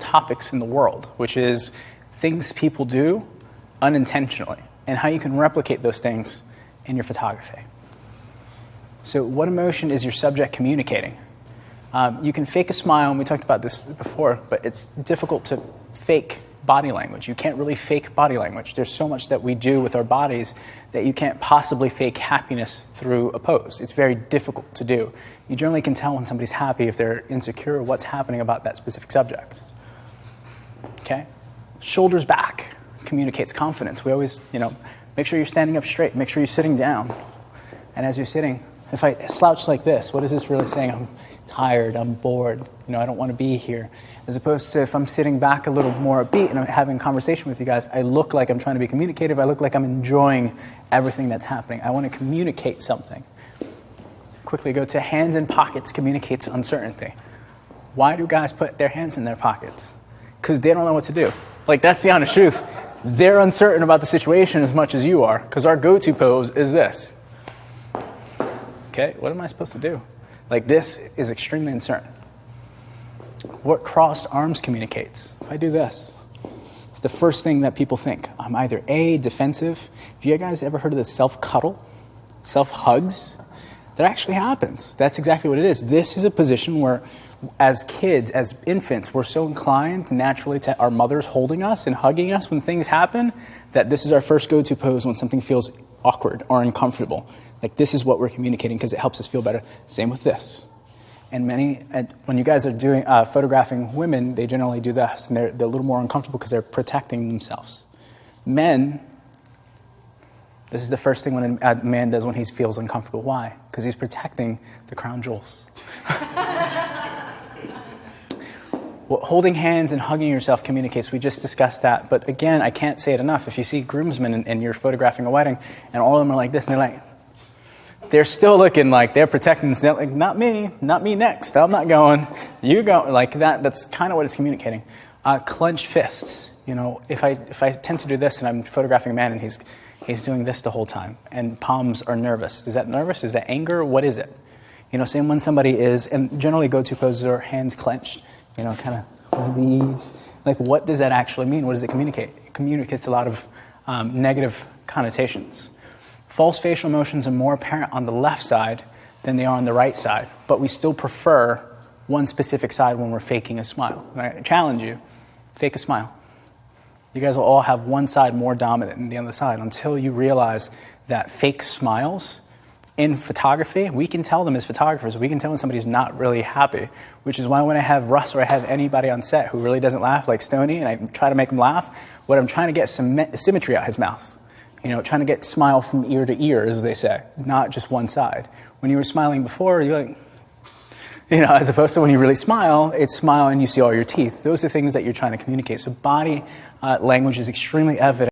topics in the world, which is things people do unintentionally and how you can replicate those things in your photography. So what emotion is your subject communicating? You can fake a smile, and we talked about this before, but it's difficult to fake body language. You can't really fake body language. There's so much that we do with our bodies that you can't possibly fake happiness through a pose. It's very difficult to do. You generally can tell when somebody's happy if they're insecure or what's happening about that specific subject. Okay? Shoulders back communicates confidence. We always, make sure you're standing up straight. Make sure you're sitting down. And as you're sitting, if I slouch like this, what is this really saying? I'm tired, I'm bored, I don't want to be here. As opposed to if I'm sitting back a little more upbeat and I'm having a conversation with you guys, I look like I'm trying to be communicative. I look like I'm enjoying everything that's happening. I want to communicate something. Quickly go to hands in pockets communicates uncertainty. Why do guys put their hands in their pockets? Because they don't know what to do. That's the honest truth. They're uncertain about the situation as much as you are, because our go-to pose is this. Okay, what am I supposed to do? This is extremely uncertain. What crossed arms communicates? If I do this, it's the first thing that people think. I'm either A, defensive. Have you guys ever heard of the self-cuddle? Self-hugs? That actually happens. That's exactly what it is. This is a position where, as kids, as infants, we're so inclined naturally to our mothers holding us and hugging us when things happen that this is our first go-to pose when something feels awkward or uncomfortable. This is what we're communicating because it helps us feel better. Same with this. And when you guys are doing photographing women, they generally do this, and they're a little more uncomfortable because they're protecting themselves. Men, this is the first thing when a man does when he feels uncomfortable. Why? Because he's protecting the crown jewels. What holding hands and hugging yourself communicates, we just discussed that. But again, I can't say it enough. If you see groomsmen and you're photographing a wedding, and all of them are like this, and they're still looking like they're protecting. They're like, not me next. I'm not going. You go like that. That's kind of what it's communicating. Clenched fists. If I tend to do this and I'm photographing a man and he's doing this the whole time, and palms are nervous. Is that nervous? Is that anger? What is it? Same when somebody is, and generally go-to poses are hands clenched. Kind of these. What does that actually mean? What does it communicate? It communicates a lot of negative connotations. False facial emotions are more apparent on the left side than they are on the right side, but we still prefer one specific side when we're faking a smile. I challenge you, fake a smile. You guys will all have one side more dominant than the other side until you realize that fake smiles in photography, we can tell them as photographers, we can tell when somebody's not really happy, which is why when I have Russ or I have anybody on set who really doesn't laugh, like Stoney, and I try to make him laugh, what I'm trying to get some symmetry out his mouth. Trying to get smile from ear to ear, as they say, not just one side. When you were smiling before, you're like, as opposed to when you really smile, it's smile and you see all your teeth. Those are things that you're trying to communicate. So body language is extremely evident.